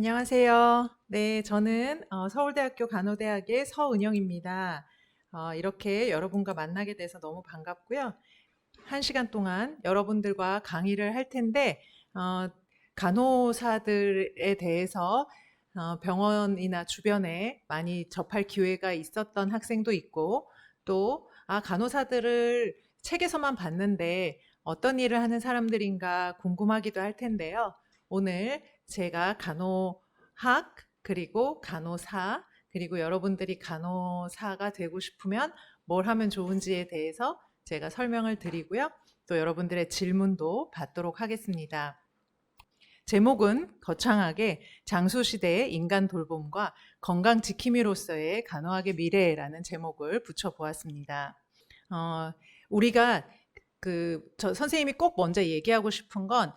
안녕하세요. 네, 저는 서울대학교 간호대학의 서은영입니다. 이렇게 여러분과 만나게 돼서 너무 반갑고요. 1시간 동안 여러분들과 강의를 할 텐데, 어, 간호사들에 대해서 병원이나 주변에 많이 접할 기회가 있었던 학생도 있고, 또, 간호사들을 책에서만 봤는데 어떤 일을 하는 사람들인가 궁금하기도 할 텐데요. 오늘 제가 간호학, 그리고 간호사, 그리고 여러분들이 간호사가 되고 싶으면 뭘 하면 좋은지에 대해서 제가 설명을 드리고요. 또 여러분들의 질문도 받도록 하겠습니다. 제목은 거창하게 장수시대의 인간 돌봄과 건강 지킴이로서의 간호학의 미래라는 제목을 붙여보았습니다. 우리가 선생님이 꼭 먼저 얘기하고 싶은 건,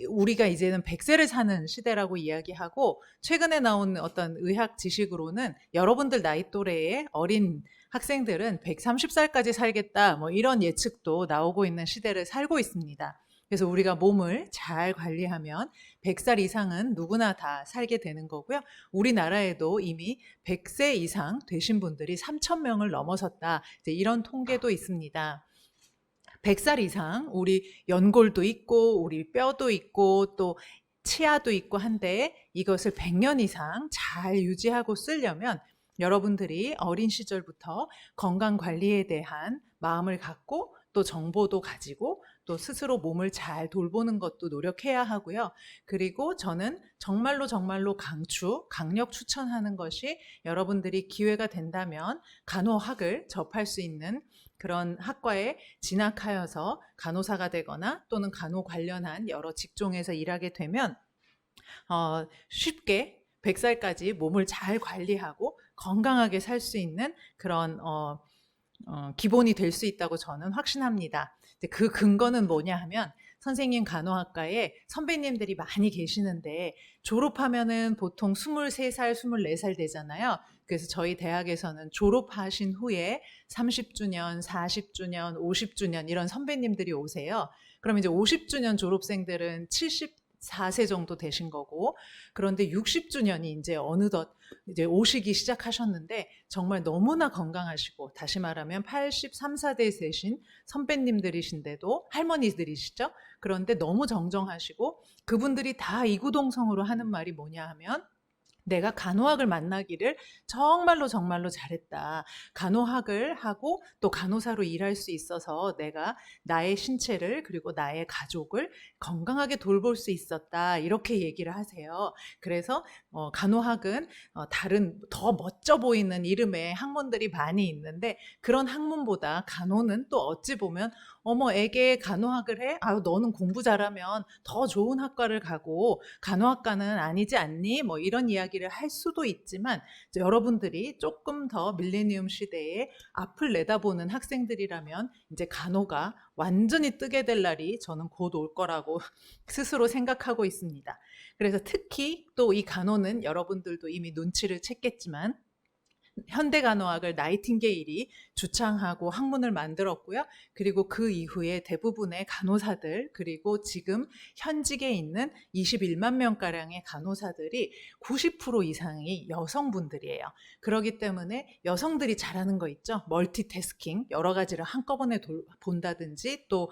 우리가 이제는 100세를 사는 시대라고 이야기하고, 최근에 나온 어떤 의학 지식으로는 여러분들 나이 또래의 어린 학생들은 130살까지 살겠다, 뭐 이런 예측도 나오고 있는 시대를 살고 있습니다. 그래서 우리가 몸을 잘 관리하면 100살 이상은 누구나 다 살게 되는 거고요. 우리나라에도 이미 100세 이상 되신 분들이 3,000명을 넘어섰다. 이제 이런 통계도 있습니다. 100살 이상 우리 연골도 있고 우리 뼈도 있고 또 치아도 있고 한데 이것을 100년 이상 잘 유지하고 쓰려면 여러분들이 어린 시절부터 건강 관리에 대한 마음을 갖고 또 정보도 가지고 또 스스로 몸을 잘 돌보는 것도 노력해야 하고요. 그리고 저는 정말로 강력 추천하는 것이 여러분들이 기회가 된다면 간호학을 접할 수 있는 그런 학과에 진학하여서 간호사가 되거나 또는 간호 관련한 여러 직종에서 일하게 되면 쉽게 100살까지 몸을 잘 관리하고 건강하게 살 수 있는 그런 기본이 될 수 있다고 저는 확신합니다. 그 근거는 뭐냐 하면 선생님 간호학과에 선배님들이 많이 계시는데 졸업하면은 보통 23살, 24살 되잖아요. 그래서 저희 대학에서는 졸업하신 후에 30주년, 40주년, 50주년 이런 선배님들이 오세요. 그럼 이제 50주년 졸업생들은 74세 정도 되신 거고, 그런데 60주년이 이제 어느덧 이제 오시기 시작하셨는데 정말 너무나 건강하시고, 다시 말하면 83, 4대 되신 선배님들이신데도 할머니들이시죠. 그런데 너무 정정하시고 그분들이 다 이구동성으로 하는 말이 뭐냐 하면 내가 간호학을 만나기를 정말로 잘했다. 간호학을 하고 또 간호사로 일할 수 있어서 내가 나의 신체를 그리고 나의 가족을 건강하게 돌볼 수 있었다. 이렇게 얘기를 하세요. 그래서 간호학은 다른 더 멋져 보이는 이름의 학문들이 많이 있는데 그런 학문보다 간호는 또 어찌 보면 어머 애게 간호학을 해? 아유 너는 공부 잘하면 더 좋은 학과를 가고 간호학과는 아니지 않니? 뭐 이런 이야기를 할 수도 있지만 여러분들이 조금 더 밀레니엄 시대에 앞을 내다보는 학생들이라면 이제 간호가 완전히 뜨게 될 날이 저는 곧 올 거라고 스스로 생각하고 있습니다. 그래서 특히 또 이 간호는 여러분들도 이미 눈치를 챘겠지만 현대간호학을 나이팅게일이 주창하고 학문을 만들었고요. 그리고 그 이후에 대부분의 간호사들 그리고 지금 현직에 있는 21만 명가량의 간호사들이 90% 이상이 여성분들이에요. 그렇기 때문에 여성들이 잘하는 거 있죠. 멀티태스킹 여러 가지를 한꺼번에 본다든지 또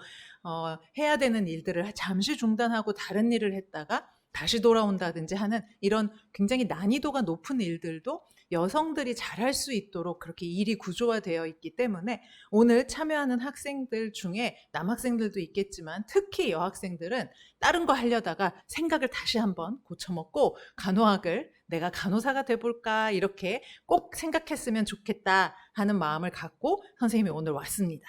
해야 되는 일들을 잠시 중단하고 다른 일을 했다가 다시 돌아온다든지 하는 이런 굉장히 난이도가 높은 일들도 여성들이 잘할 수 있도록 그렇게 일이 구조화되어 있기 때문에 오늘 참여하는 학생들 중에 남학생들도 있겠지만 특히 여학생들은 다른 거 하려다가 생각을 다시 한번 고쳐먹고 간호학을 내가 간호사가 돼볼까 이렇게 꼭 생각했으면 좋겠다 하는 마음을 갖고 선생님이 오늘 왔습니다.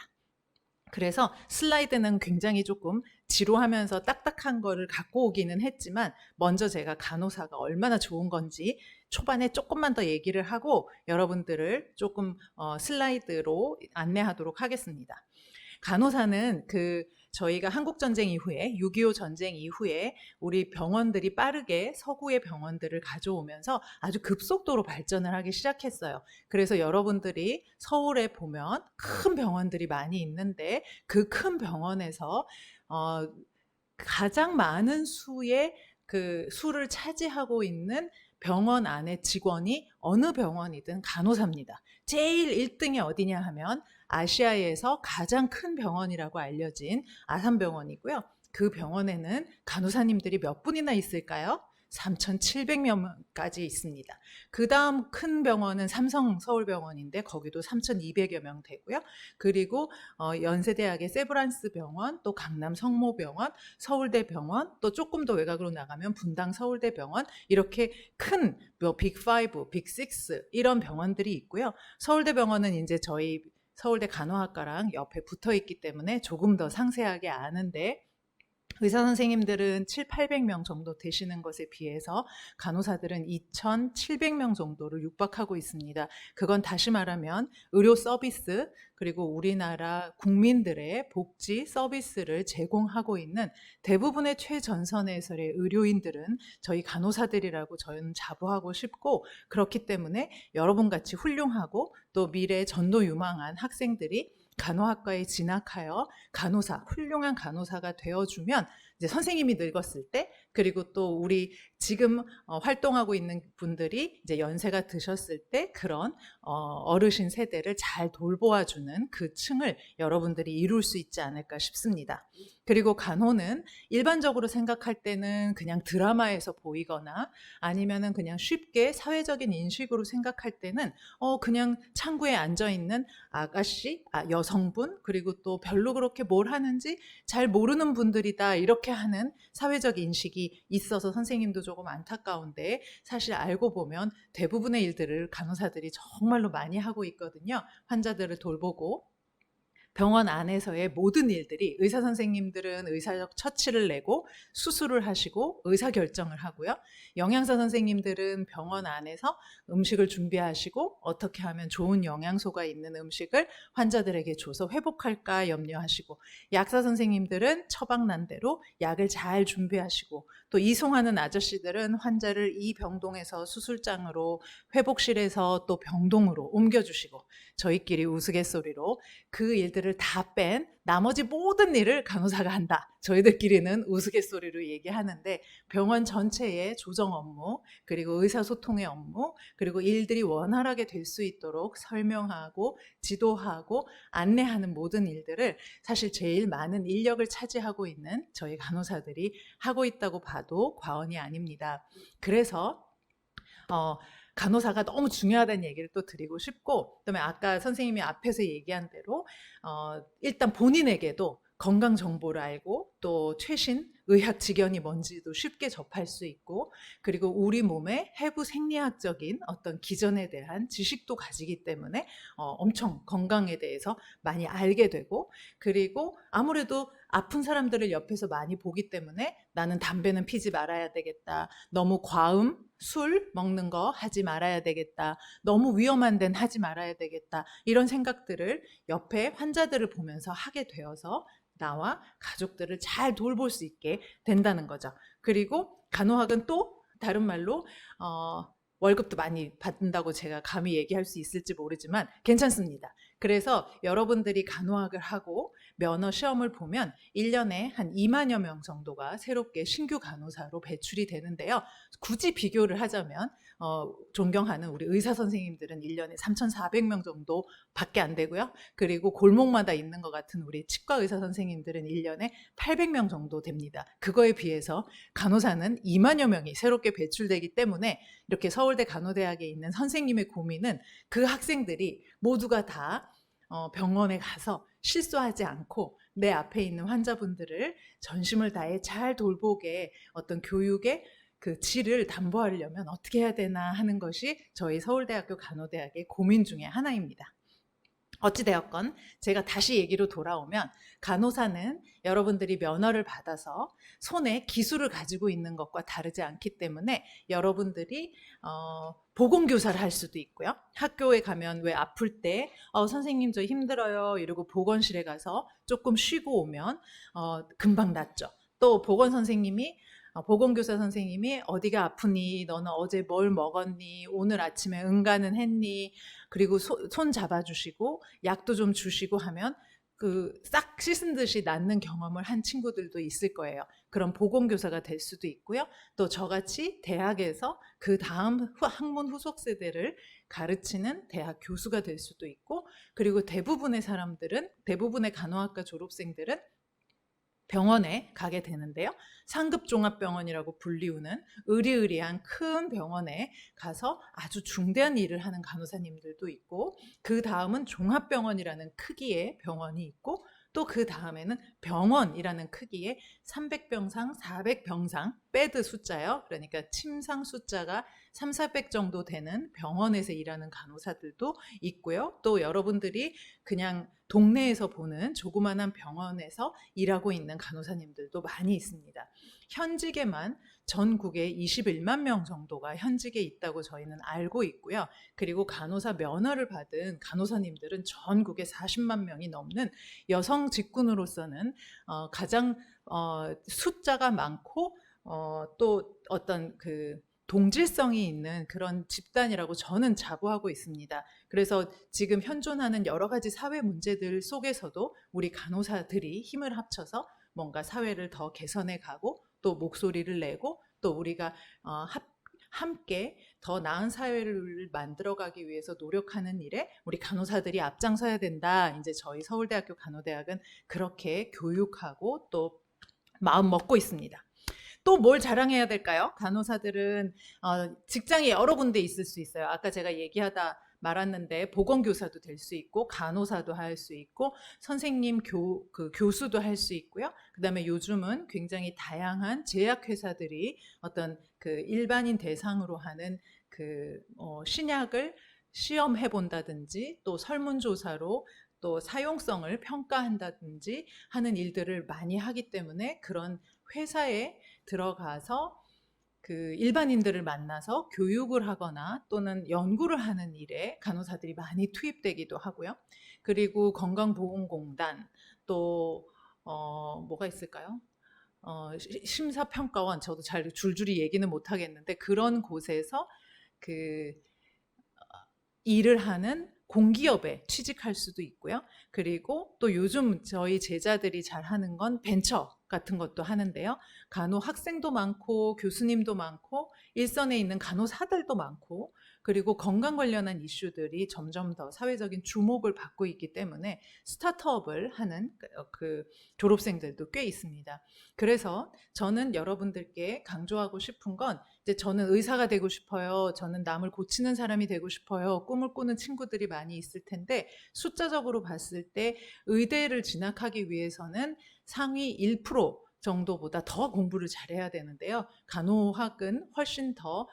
그래서 슬라이드는 굉장히 조금 지루하면서 딱딱한 거를 갖고 오기는 했지만 먼저 제가 간호사가 얼마나 좋은 건지 초반에 조금만 더 얘기를 하고 여러분들을 조금 슬라이드로 안내하도록 하겠습니다. 간호사는 저희가 한국전쟁 이후에 6.25 전쟁 이후에 우리 병원들이 빠르게 서구의 병원들을 가져오면서 아주 급속도로 발전을 하기 시작했어요. 그래서 여러분들이 서울에 보면 큰 병원들이 많이 있는데 그 큰 병원에서 가장 많은 수의 그 수를 차지하고 있는 병원 안의 직원이 어느 병원이든 간호사입니다. 제일 1등이 어디냐 하면 아시아에서 가장 큰 병원이라고 알려진 아산병원이고요. 그 병원에는 간호사님들이 몇 분이나 있을까요? 3,700명까지 있습니다. 그 다음 큰 병원은 삼성 서울병원인데 거기도 3,200여 명 되고요. 그리고 연세대학의 세브란스 병원, 또 강남 성모병원, 서울대병원, 또 조금 더 외곽으로 나가면 분당 서울대병원, 이렇게 큰 빅5, 빅6 이런 병원들이 있고요. 서울대병원은 이제 저희 서울대 간호학과랑 옆에 붙어 있기 때문에 조금 더 상세하게 아는데, 의사 선생님들은 7,800명 정도 되시는 것에 비해서 간호사들은 2,700명 정도를 육박하고 있습니다. 그건 다시 말하면 의료 서비스, 그리고 우리나라 국민들의 복지 서비스를 제공하고 있는 대부분의 최전선에서의 의료인들은 저희 간호사들이라고 저는 자부하고 싶고, 그렇기 때문에 여러분같이 훌륭하고 또 미래 전도유망한 학생들이 간호학과에 진학하여 훌륭한 간호사가 되어주면 이제 선생님이 늙었을 때, 그리고 또 우리 지금 활동하고 있는 분들이 이제 연세가 드셨을 때 그런 어르신 세대를 잘 돌보아주는 그 층을 여러분들이 이룰 수 있지 않을까 싶습니다. 그리고 간호는 일반적으로 생각할 때는 그냥 드라마에서 보이거나 아니면은 그냥 쉽게 사회적인 인식으로 생각할 때는 그냥 창구에 앉아있는 아가씨, 여성분, 그리고 또 별로 그렇게 뭘 하는지 잘 모르는 분들이다, 이렇게 하는 사회적 인식이 있어서 선생님도 조금 안타까운데, 사실 알고 보면 대부분의 일들을 간호사들이 정말로 많이 하고 있거든요. 환자들을 돌보고 병원 안에서의 모든 일들이 의사 선생님들은 의사적 처치를 내고 수술을 하시고 의사결정을 하고요. 영양사 선생님들은 병원 안에서 음식을 준비하시고 어떻게 하면 좋은 영양소가 있는 음식을 환자들에게 줘서 회복할까 염려하시고, 약사 선생님들은 처방난 대로 약을 잘 준비하시고, 또 이송하는 아저씨들은 환자를 이 병동에서 수술장으로, 회복실에서 또 병동으로 옮겨주시고, 저희끼리 우스갯소리로 그 일들을 다 뺀 나머지 모든 일을 간호사가 한다, 저희들끼리는 우스갯소리로 얘기하는데, 병원 전체의 조정 업무, 그리고 의사소통의 업무, 그리고 일들이 원활하게 될 수 있도록 설명하고 지도하고 안내하는 모든 일들을 사실 제일 많은 인력을 차지하고 있는 저희 간호사들이 하고 있다고 봐도 과언이 아닙니다. 그래서 간호사가 너무 중요하다는 얘기를 또 드리고 싶고, 그다음에 아까 선생님이 앞에서 얘기한 대로 일단 본인에게도 건강 정보를 알고 또 최신 의학 지견이 뭔지도 쉽게 접할 수 있고, 그리고 우리 몸의 해부 생리학적인 어떤 기전에 대한 지식도 가지기 때문에 엄청 건강에 대해서 많이 알게 되고, 그리고 아무래도 아픈 사람들을 옆에서 많이 보기 때문에 나는 담배는 피지 말아야 되겠다, 너무 과음, 술 먹는 거 하지 말아야 되겠다, 너무 위험한 데는 하지 말아야 되겠다, 이런 생각들을 옆에 환자들을 보면서 하게 되어서 나와 가족들을 잘 돌볼 수 있게 된다는 거죠. 그리고 간호학은 또 다른 말로 월급도 많이 받는다고 제가 감히 얘기할 수 있을지 모르지만 괜찮습니다. 그래서 여러분들이 간호학을 하고 면허 시험을 보면 1년에 한 2만여 명 정도가 새롭게 신규 간호사로 배출이 되는데요. 굳이 비교를 하자면 존경하는 우리 의사 선생님들은 1년에 3,400명 정도 밖에 안 되고요. 그리고 골목마다 있는 것 같은 우리 치과 의사 선생님들은 1년에 800명 정도 됩니다. 그거에 비해서 간호사는 2만여 명이 새롭게 배출되기 때문에 이렇게 서울대 간호대학에 있는 선생님의 고민은 그 학생들이 모두가 다 병원에 가서 실수하지 않고 내 앞에 있는 환자분들을 전심을 다해 잘 돌보게 어떤 교육의 그 질을 담보하려면 어떻게 해야 되나 하는 것이 저희 서울대학교 간호대학의 고민 중에 하나입니다. 어찌되었건 제가 다시 얘기로 돌아오면, 간호사는 여러분들이 면허를 받아서 손에 기술을 가지고 있는 것과 다르지 않기 때문에 여러분들이 보건교사를 할 수도 있고요. 학교에 가면 왜 아플 때 선생님 저 힘들어요 이러고 보건실에 가서 조금 쉬고 오면 금방 낫죠. 또 보건교사 선생님이 어디가 아프니, 너는 어제 뭘 먹었니, 오늘 아침에 응가는 했니, 그리고 손 잡아주시고 약도 좀 주시고 하면 싹 씻은 듯이 낫는 경험을 한 친구들도 있을 거예요. 그런 보건교사가 될 수도 있고요. 또 저같이 대학에서 그 다음 학문 후속 세대를 가르치는 대학 교수가 될 수도 있고, 그리고 대부분의 간호학과 졸업생들은 병원에 가게 되는데요. 상급 종합병원이라고 불리우는 으리으리한 큰 병원에 가서 아주 중대한 일을 하는 간호사님들도 있고, 그 다음은 종합병원이라는 크기의 병원이 있고, 또 그 다음에는 병원이라는 크기의 300병상, 400병상, 베드 숫자요. 그러니까 침상 숫자가 3, 400 정도 되는 병원에서 일하는 간호사들도 있고요. 또 여러분들이 그냥 동네에서 보는 조그만한 병원에서 일하고 있는 간호사님들도 많이 있습니다. 현직에만 전국에 21만 명 정도가 현직에 있다고 저희는 알고 있고요. 그리고 간호사 면허를 받은 간호사님들은 전국에 40만 명이 넘는 여성 직군으로서는 가장 숫자가 많고 또 어떤 동질성이 있는 그런 집단이라고 저는 자부하고 있습니다. 그래서 지금 현존하는 여러 가지 사회 문제들 속에서도 우리 간호사들이 힘을 합쳐서 뭔가 사회를 더 개선해 가고, 또 목소리를 내고, 또 우리가 함께 더 나은 사회를 만들어가기 위해서 노력하는 일에 우리 간호사들이 앞장서야 된다. 이제 저희 서울대학교 간호대학은 그렇게 교육하고 또 마음 먹고 있습니다. 또 뭘 자랑해야 될까요? 간호사들은 직장이 여러 군데 있을 수 있어요. 아까 제가 얘기하다 말았는데 보건교사도 될 수 있고, 간호사도 할 수 있고, 선생님 교수도 할 수 있고요. 그다음에 요즘은 굉장히 다양한 제약회사들이 어떤 일반인 대상으로 하는 신약을 시험해 본다든지, 또 설문조사로 또 사용성을 평가한다든지 하는 일들을 많이 하기 때문에, 그런 회사에 들어가서 일반인들을 만나서 교육을 하거나 또는 연구를 하는 일에 간호사들이 많이 투입되기도 하고요. 그리고 건강보험공단, 또 뭐가 있을까요? 심사평가원, 저도 잘 줄줄이 얘기는 못 하겠는데, 그런 곳에서 일을 하는 공기업에 취직할 수도 있고요. 그리고 또 요즘 저희 제자들이 잘 하는 건 벤처 같은 것도 하는데요. 간호 학생도 많고, 교수님도 많고, 일선에 있는 간호사들도 많고, 그리고 건강 관련한 이슈들이 점점 더 사회적인 주목을 받고 있기 때문에 스타트업을 하는 졸업생들도 꽤 있습니다. 그래서 저는 여러분들께 강조하고 싶은 건, 이제 저는 의사가 되고 싶어요, 저는 남을 고치는 사람이 되고 싶어요, 꿈을 꾸는 친구들이 많이 있을 텐데, 숫자적으로 봤을 때 의대를 진학하기 위해서는 상위 1% 정도보다 더 공부를 잘해야 되는데요. 간호학은 훨씬 더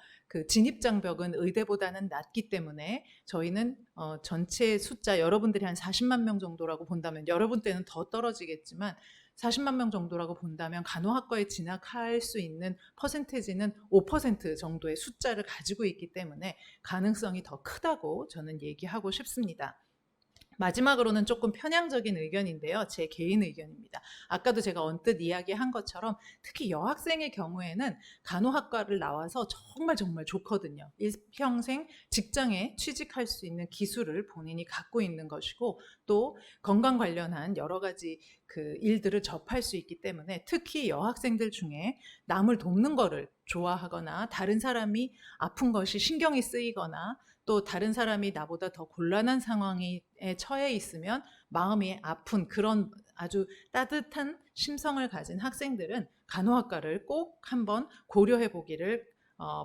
진입장벽은 의대보다는 낮기 때문에, 저희는 전체 숫자, 여러분들이 한 40만 명 정도라고 본다면, 여러분 때는 더 떨어지겠지만 40만 명 정도라고 본다면 간호학과에 진학할 수 있는 퍼센테이지는 5% 정도의 숫자를 가지고 있기 때문에 가능성이 더 크다고 저는 얘기하고 싶습니다. 마지막으로는 조금 편향적인 의견인데요. 제 개인 의견입니다. 아까도 제가 언뜻 이야기한 것처럼 특히 여학생의 경우에는 간호학과를 나와서 정말 정말 좋거든요. 일평생 직장에 취직할 수 있는 기술을 본인이 갖고 있는 것이고, 또 건강 관련한 여러 가지 일들을 접할 수 있기 때문에, 특히 여학생들 중에 남을 돕는 거를 좋아하거나, 다른 사람이 아픈 것이 신경이 쓰이거나, 또 다른 사람이 나보다 더 곤란한 상황에 처해 있으면 마음이 아픈 그런 아주 따뜻한 심성을 가진 학생들은 간호학과를 꼭 한번 고려해 보기를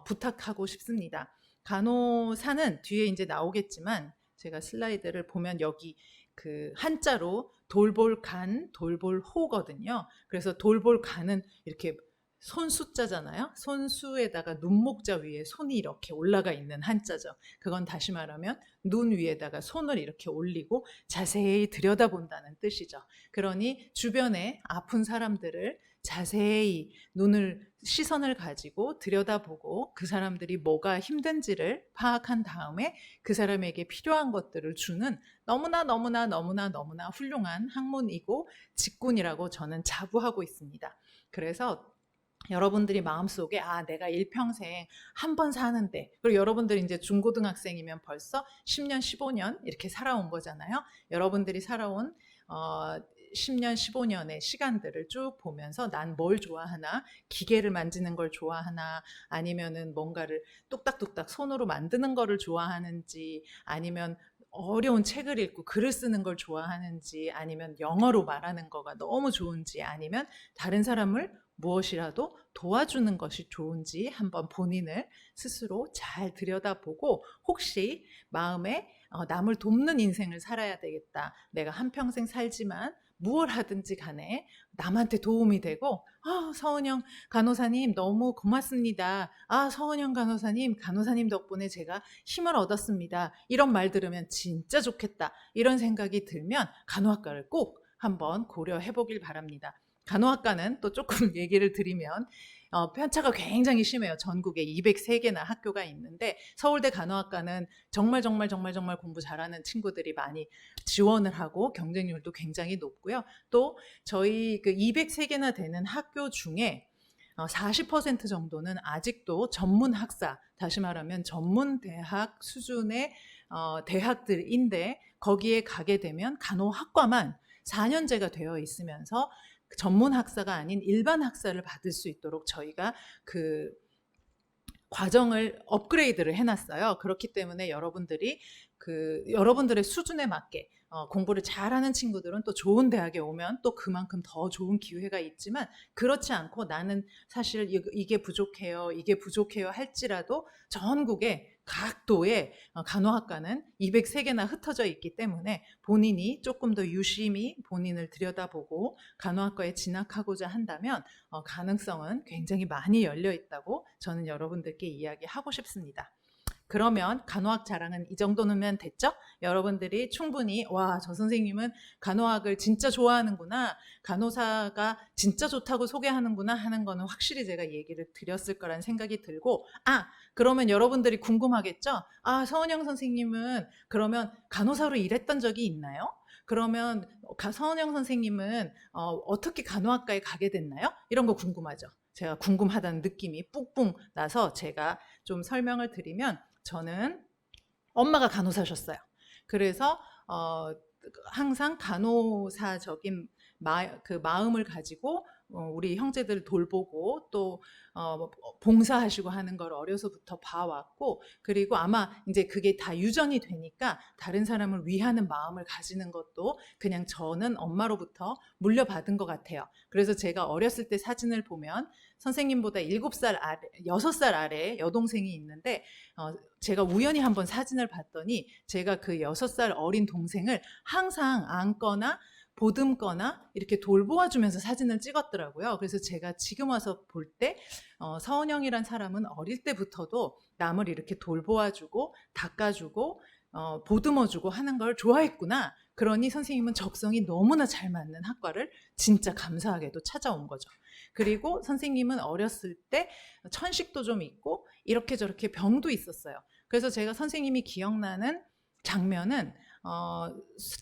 부탁하고 싶습니다. 간호사는 뒤에 이제 나오겠지만, 제가 슬라이드를 보면 여기 한자로 돌볼간, 돌볼호거든요. 그래서 돌볼간은 이렇게 손수자잖아요. 손수에다가 눈목자 위에 손이 이렇게 올라가 있는 한자죠. 그건 다시 말하면 눈 위에다가 손을 이렇게 올리고 자세히 들여다본다는 뜻이죠. 그러니 주변에 아픈 사람들을 자세히 시선을 가지고 들여다보고, 그 사람들이 뭐가 힘든지를 파악한 다음에 그 사람에게 필요한 것들을 주는 너무나 훌륭한 학문이고 직군이라고 저는 자부하고 있습니다. 그래서 여러분들이 마음속에 내가 일평생 한 번 사는데, 그리고 여러분들이 이제 중고등학생이면 벌써 10년, 15년 이렇게 살아온 거잖아요. 여러분들이 살아온 어, 10년, 15년의 시간들을 쭉 보면서 난 뭘 좋아하나, 기계를 만지는 걸 좋아하나, 아니면은 뭔가를 뚝딱뚝딱 손으로 만드는 거를 좋아하는지, 아니면 어려운 책을 읽고 글을 쓰는 걸 좋아하는지, 아니면 영어로 말하는 거가 너무 좋은지, 아니면 다른 사람을 무엇이라도 도와주는 것이 좋은지 한번 본인을 스스로 잘 들여다보고, 혹시 마음에 남을 돕는 인생을 살아야 되겠다. 내가 한평생 살지만 무얼 하든지 간에 남한테 도움이 되고, 서은영 간호사님 너무 고맙습니다. 서은영 간호사님 덕분에 제가 힘을 얻었습니다. 이런 말 들으면 진짜 좋겠다. 이런 생각이 들면 간호학과를 꼭 한번 고려해 보길 바랍니다. 간호학과는 또 조금 얘기를 드리면 편차가 굉장히 심해요. 전국에 203개나 학교가 있는데, 서울대 간호학과는 정말 공부 잘하는 친구들이 많이 지원을 하고 경쟁률도 굉장히 높고요. 또 저희 그 203개나 되는 학교 중에 40% 정도는 아직도 전문 학사, 다시 말하면 전문 대학 수준의 대학들인데, 거기에 가게 되면 간호학과만 4년제가 되어 있으면서 전문 학사가 아닌 일반 학사를 받을 수 있도록 저희가 그 과정을 업그레이드를 해놨어요. 그렇기 때문에 여러분들의 수준에 맞게 공부를 잘하는 친구들은 또 좋은 대학에 오면 또 그만큼 더 좋은 기회가 있지만, 그렇지 않고 나는 사실 이게 부족해요 할지라도 전국에 각 도에 간호학과는 203개나 흩어져 있기 때문에 본인이 조금 더 유심히 본인을 들여다보고 간호학과에 진학하고자 한다면 가능성은 굉장히 많이 열려 있다고 저는 여러분들께 이야기하고 싶습니다. 그러면 간호학 자랑은 이 정도면 됐죠? 여러분들이 충분히 저 선생님은 간호학을 진짜 좋아하는구나, 간호사가 진짜 좋다고 소개하는구나 하는 거는 확실히 제가 얘기를 드렸을 거란 생각이 들고, 그러면 여러분들이 궁금하겠죠? 서은영 선생님은 그러면 간호사로 일했던 적이 있나요? 그러면 서은영 선생님은 어떻게 간호학과에 가게 됐나요? 이런 거 궁금하죠? 제가 궁금하다는 느낌이 뿡뿡 나서 제가 좀 설명을 드리면, 저는 엄마가 간호사셨어요. 그래서 항상 간호사적인 마음을 가지고 우리 형제들 돌보고 또 봉사하시고 하는 걸 어려서부터 봐왔고, 그리고 아마 이제 그게 다 유전이 되니까 다른 사람을 위하는 마음을 가지는 것도 그냥 저는 엄마로부터 물려받은 것 같아요. 그래서 제가 어렸을 때 사진을 보면 선생님보다 7살 아래, 6살 아래 여동생이 있는데, 제가 우연히 한번 사진을 봤더니 제가 그 6살 어린 동생을 항상 안거나 보듬거나 이렇게 돌보아주면서 사진을 찍었더라고요. 그래서 제가 지금 와서 볼 때 서은영이란 사람은 어릴 때부터도 남을 이렇게 돌보아주고 닦아주고 보듬어주고 하는 걸 좋아했구나. 그러니 선생님은 적성이 너무나 잘 맞는 학과를 진짜 감사하게도 찾아온 거죠. 그리고 선생님은 어렸을 때 천식도 좀 있고 이렇게 저렇게 병도 있었어요. 그래서 제가 선생님이 기억나는 장면은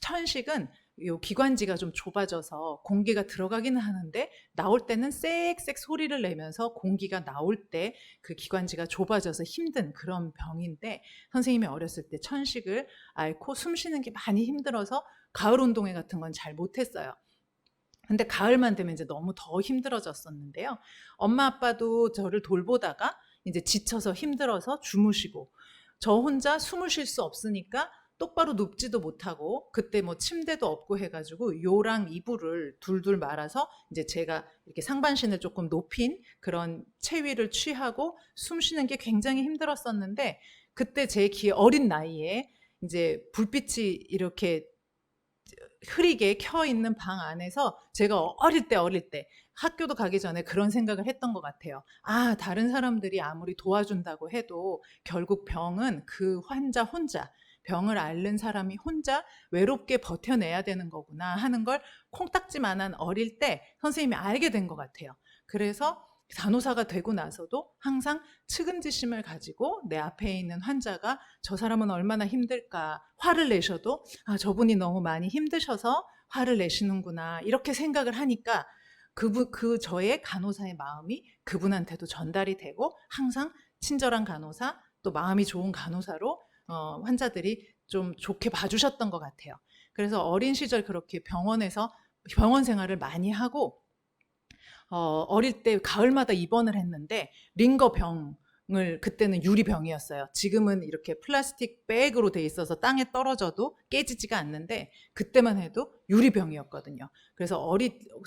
천식은 요 기관지가 좀 좁아져서 공기가 들어가기는 하는데, 나올 때는 쌕쌕 소리를 내면서 공기가 나올 때 그 기관지가 좁아져서 힘든 그런 병인데, 선생님이 어렸을 때 천식을 앓고 숨 쉬는 게 많이 힘들어서 가을 운동회 같은 건 잘 못했어요. 근데 가을만 되면 이제 너무 더 힘들어졌었는데요. 엄마 아빠도 저를 돌보다가 이제 지쳐서 힘들어서 주무시고, 저 혼자 숨을 쉴 수 없으니까 똑바로 눕지도 못하고, 그때 뭐 침대도 없고 해가지고 요랑 이불을 둘둘 말아서 이제 제가 이렇게 상반신을 조금 높인 그런 체위를 취하고 숨 쉬는 게 굉장히 힘들었었는데, 그때 제 어린 나이에 이제 불빛이 이렇게 흐리게 켜 있는 방 안에서 제가 어릴 때 학교도 가기 전에 그런 생각을 했던 것 같아요. 다른 사람들이 아무리 도와준다고 해도 결국 병은 그 환자 혼자, 병을 앓는 사람이 혼자 외롭게 버텨내야 되는 거구나 하는 걸 콩딱지만한 어릴 때 선생님이 알게 된 것 같아요. 그래서 간호사가 되고 나서도 항상 측은지심을 가지고 내 앞에 있는 환자가 저 사람은 얼마나 힘들까, 화를 내셔도 저분이 너무 많이 힘드셔서 화를 내시는구나 이렇게 생각을 하니까 그 저의 간호사의 마음이 그분한테도 전달이 되고, 항상 친절한 간호사, 또 마음이 좋은 간호사로 환자들이 좀 좋게 봐주셨던 것 같아요. 그래서 어린 시절 그렇게 병원에서 병원 생활을 많이 하고 어릴 때 가을마다 입원을 했는데 링거병을 그때는 유리병이었어요. 지금은 이렇게 플라스틱 백으로 돼 있어서 땅에 떨어져도 깨지지가 않는데 그때만 해도 유리병이었거든요. 그래서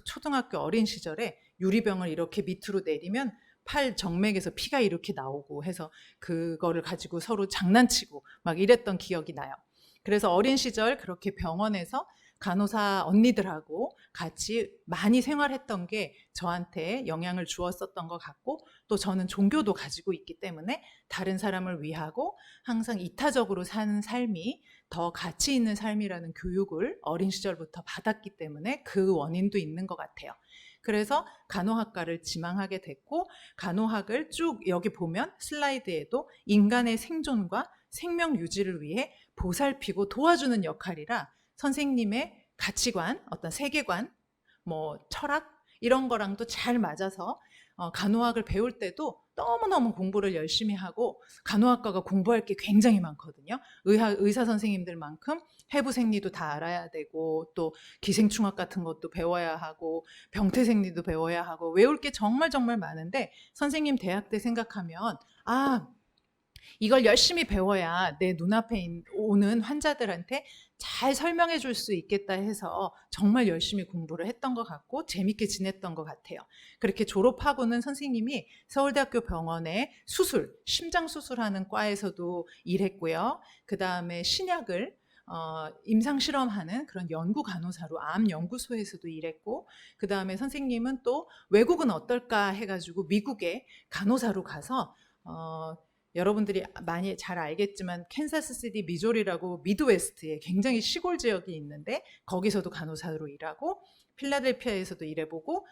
초등학교 어린 시절에 유리병을 이렇게 밑으로 내리면 팔 정맥에서 피가 이렇게 나오고 해서 그거를 가지고 서로 장난치고 막 이랬던 기억이 나요. 그래서 어린 시절 그렇게 병원에서 간호사 언니들하고 같이 많이 생활했던 게 저한테 영향을 주었었던 것 같고, 또 저는 종교도 가지고 있기 때문에 다른 사람을 위하고 항상 이타적으로 사는 삶이 더 가치 있는 삶이라는 교육을 어린 시절부터 받았기 때문에 그 원인도 있는 것 같아요. 그래서 간호학과를 지망하게 됐고, 간호학을 쭉 여기 보면 슬라이드에도 인간의 생존과 생명 유지를 위해 보살피고 도와주는 역할이라 선생님의 가치관, 어떤 세계관, 철학 이런 거랑도 잘 맞아서 간호학을 배울 때도 너무너무 공부를 열심히 하고, 간호학과가 공부할 게 굉장히 많거든요. 의사 선생님들만큼 해부생리도 다 알아야 되고, 또 기생충학 같은 것도 배워야 하고, 병태생리도 배워야 하고, 외울 게 정말 정말 많은데, 선생님 대학 때 생각하면 이걸 열심히 배워야 내 눈앞에 오는 환자들한테 잘 설명해 줄 수 있겠다 해서 정말 열심히 공부를 했던 것 같고 재밌게 지냈던 것 같아요. 그렇게 졸업하고는 선생님이 서울대학교 병원에 심장 수술하는 과에서도 일했고요. 그 다음에 신약을 임상 실험하는 그런 연구 간호사로 암 연구소에서도 일했고, 그 다음에 선생님은 또 외국은 어떨까 해가지고 미국에 간호사로 가서 여러분들이 많이 잘 알겠지만 캔사스시티 미조리라고 미드웨스트에 굉장히 시골 지역이 있는데 거기서도 간호사로 일하고, 필라델피아에서도 일해보고,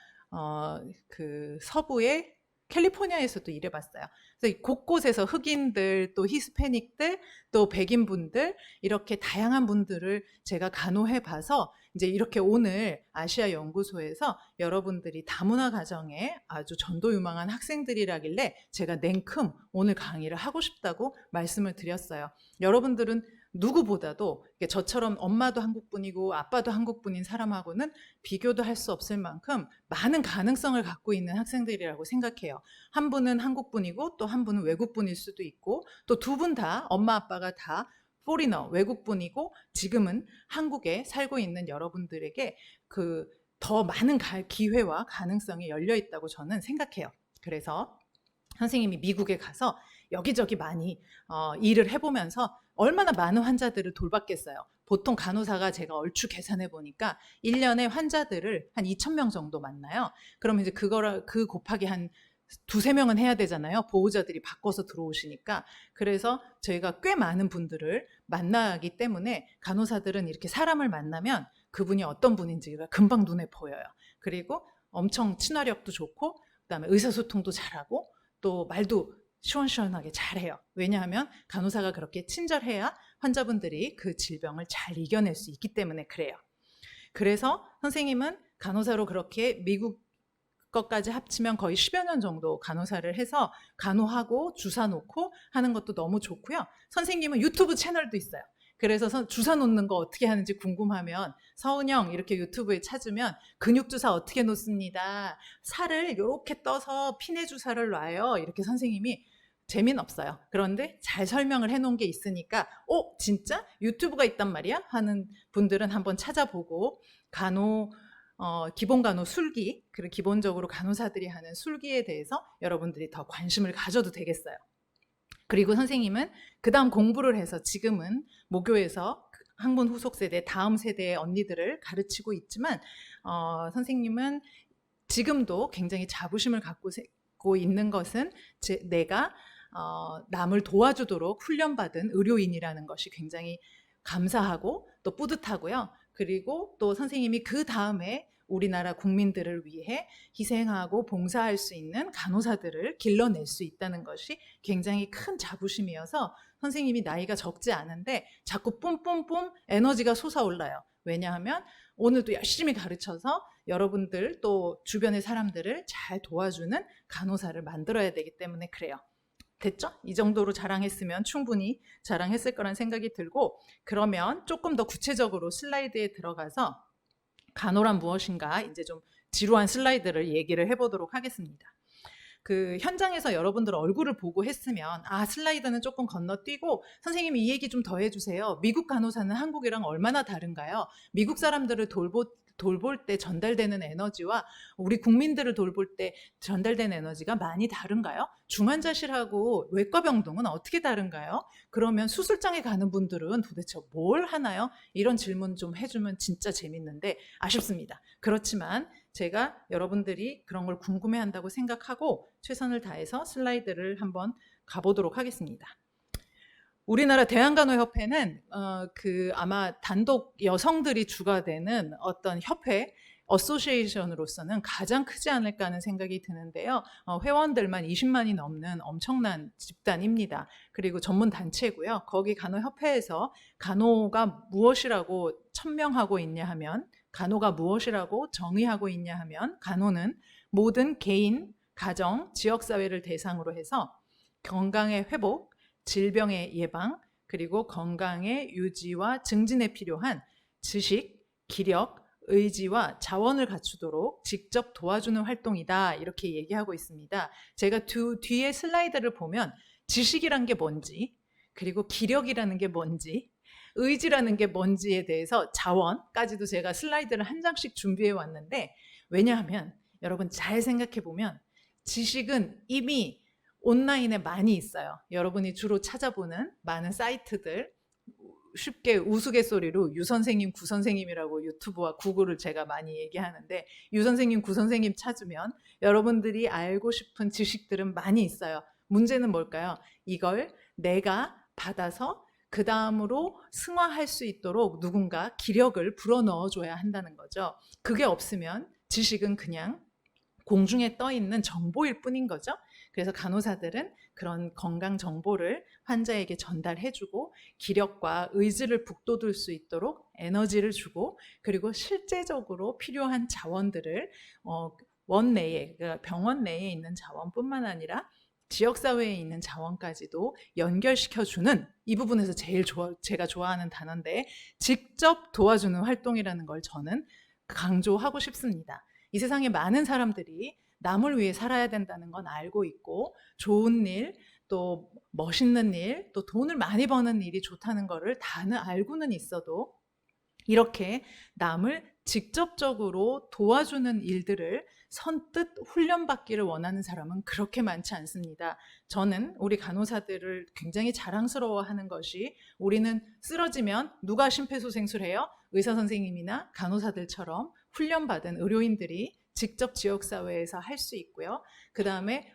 그 서부의 캘리포니아에서도 일해봤어요. 그래서 곳곳에서 흑인들, 또 히스패닉들, 또 백인분들, 이렇게 다양한 분들을 제가 간호해봐서 이제 이렇게 오늘 아시아 연구소에서 여러분들이 다문화 가정에 아주 전도 유망한 학생들이라길래 제가 냉큼 오늘 강의를 하고 싶다고 말씀을 드렸어요. 여러분들은 누구보다도 저처럼 엄마도 한국분이고 아빠도 한국분인 사람하고는 비교도 할 수 없을 만큼 많은 가능성을 갖고 있는 학생들이라고 생각해요. 한 분은 한국분이고 또 한 분은 외국분일 수도 있고, 또 두 분 다 엄마 아빠가 다 포리너 외국분이고 지금은 한국에 살고 있는 여러분들에게 더 많은 기회와 가능성이 열려 있다고 저는 생각해요. 그래서 선생님이 미국에 가서 여기저기 많이 일을 해보면서 얼마나 많은 환자들을 돌봤겠어요. 보통 간호사가 제가 얼추 계산해 보니까 1년에 환자들을 한 2,000명 정도 만나요. 그러면 이제 그 곱하기 한 두세 명은 해야 되잖아요. 보호자들이 바꿔서 들어오시니까. 그래서 저희가 꽤 많은 분들을 만나기 때문에 간호사들은 이렇게 사람을 만나면 그분이 어떤 분인지가 금방 눈에 보여요. 그리고 엄청 친화력도 좋고, 그다음에 의사소통도 잘하고, 또 말도 시원시원하게 잘해요. 왜냐하면 간호사가 그렇게 친절해야 환자분들이 그 질병을 잘 이겨낼 수 있기 때문에 그래요. 그래서 선생님은 간호사로 그렇게 미국 것까지 합치면 거의 10여 년 정도 간호사를 해서 간호하고 주사 놓고 하는 것도 너무 좋고요. 선생님은 유튜브 채널도 있어요. 그래서 주사 놓는 거 어떻게 하는지 궁금하면 서은영 이렇게 유튜브에 찾으면 근육 주사 어떻게 놓습니다. 살을 이렇게 떠서 피내 주사를 놔요. 이렇게 선생님이 재미는 없어요. 그런데 잘 설명을 해놓은 게 있으니까 진짜 유튜브가 있단 말이야? 하는 분들은 한번 찾아보고 기본 간호 술기, 그리고 기본적으로 간호사들이 하는 술기에 대해서 여러분들이 더 관심을 가져도 되겠어요. 그리고 선생님은 그 다음 공부를 해서 지금은 모교에서 학문 후속 세대, 다음 세대의 언니들을 가르치고 있지만 선생님은 지금도 굉장히 자부심을 갖고 있는 것은 내가 남을 도와주도록 훈련받은 의료인이라는 것이 굉장히 감사하고 또 뿌듯하고요. 그리고 또 선생님이 그 다음에 우리나라 국민들을 위해 희생하고 봉사할 수 있는 간호사들을 길러낼 수 있다는 것이 굉장히 큰 자부심이어서 선생님이 나이가 적지 않은데 자꾸 뿜뿜뿜 에너지가 솟아올라요. 왜냐하면 오늘도 열심히 가르쳐서 여러분들 또 주변의 사람들을 잘 도와주는 간호사를 만들어야 되기 때문에 그래요. 됐죠? 이 정도로 자랑했으면 충분히 자랑했을 거란 생각이 들고, 그러면 조금 더 구체적으로 슬라이드에 들어가서 간호란 무엇인가 이제 좀 지루한 슬라이드를 얘기를 해보도록 하겠습니다. 그 현장에서 여러분들 얼굴을 보고 했으면 슬라이드는 조금 건너뛰고 선생님이 이 얘기 좀 더 해주세요. 미국 간호사는 한국이랑 얼마나 다른가요? 미국 사람들을 돌볼 때 전달되는 에너지와 우리 국민들을 돌볼 때 전달되는 에너지가 많이 다른가요? 중환자실하고 외과병동은 어떻게 다른가요? 그러면 수술장에 가는 분들은 도대체 뭘 하나요? 이런 질문 좀 해주면 진짜 재밌는데 아쉽습니다. 그렇지만 제가 여러분들이 그런 걸 궁금해한다고 생각하고 최선을 다해서 슬라이드를 한번 가보도록 하겠습니다. 우리나라 대한간호협회는 아마 단독 여성들이 주가 되는 어떤 협회, 어소시에이션으로서는 가장 크지 않을까 하는 생각이 드는데요. 회원들만 20만이 넘는 엄청난 집단입니다. 그리고 전문 단체고요. 거기 간호협회에서 간호가 무엇이라고 천명하고 있냐 하면, 간호가 무엇이라고 정의하고 있냐 하면, 간호는 모든 개인, 가정, 지역사회를 대상으로 해서 건강의 회복, 질병의 예방, 그리고 건강의 유지와 증진에 필요한 지식, 기력, 의지와 자원을 갖추도록 직접 도와주는 활동이다, 이렇게 얘기하고 있습니다. 제가 뒤에 슬라이드를 보면 지식이란 게 뭔지, 그리고 기력이라는 게 뭔지, 의지라는 게 뭔지에 대해서 자원까지도 제가 슬라이드를 한 장씩 준비해 왔는데, 왜냐하면 여러분 잘 생각해 보면 지식은 이미 온라인에 많이 있어요. 여러분이 주로 찾아보는 많은 사이트들, 쉽게 우스갯소리로 유선생님, 구선생님이라고 유튜브와 구글을 제가 많이 얘기하는데, 유선생님, 구선생님 찾으면 여러분들이 알고 싶은 지식들은 많이 있어요. 문제는 뭘까요? 이걸 내가 받아서 그 다음으로 승화할 수 있도록 누군가 기력을 불어넣어줘야 한다는 거죠. 그게 없으면 지식은 그냥 공중에 떠 있는 정보일 뿐인 거죠. 그래서 간호사들은 그런 건강 정보를 환자에게 전달해주고 기력과 의지를 북돋을 수 있도록 에너지를 주고, 그리고 실제적으로 필요한 자원들을 원내에, 그러니까 병원 내에 있는 자원뿐만 아니라 지역사회에 있는 자원까지도 연결시켜주는, 이 부분에서 제일 제가 좋아하는 단어인데, 직접 도와주는 활동이라는 걸 저는 강조하고 싶습니다. 이 세상에 많은 사람들이 남을 위해 살아야 된다는 건 알고 있고, 좋은 일, 또 멋있는 일, 또 돈을 많이 버는 일이 좋다는 거를 다는 알고는 있어도 이렇게 남을 직접적으로 도와주는 일들을 선뜻 훈련받기를 원하는 사람은 그렇게 많지 않습니다. 저는 우리 간호사들을 굉장히 자랑스러워하는 것이, 우리는 쓰러지면 누가 심폐소생술해요? 의사 선생님이나 간호사들처럼 훈련받은 의료인들이 직접 지역사회에서 할 수 있고요. 그 다음에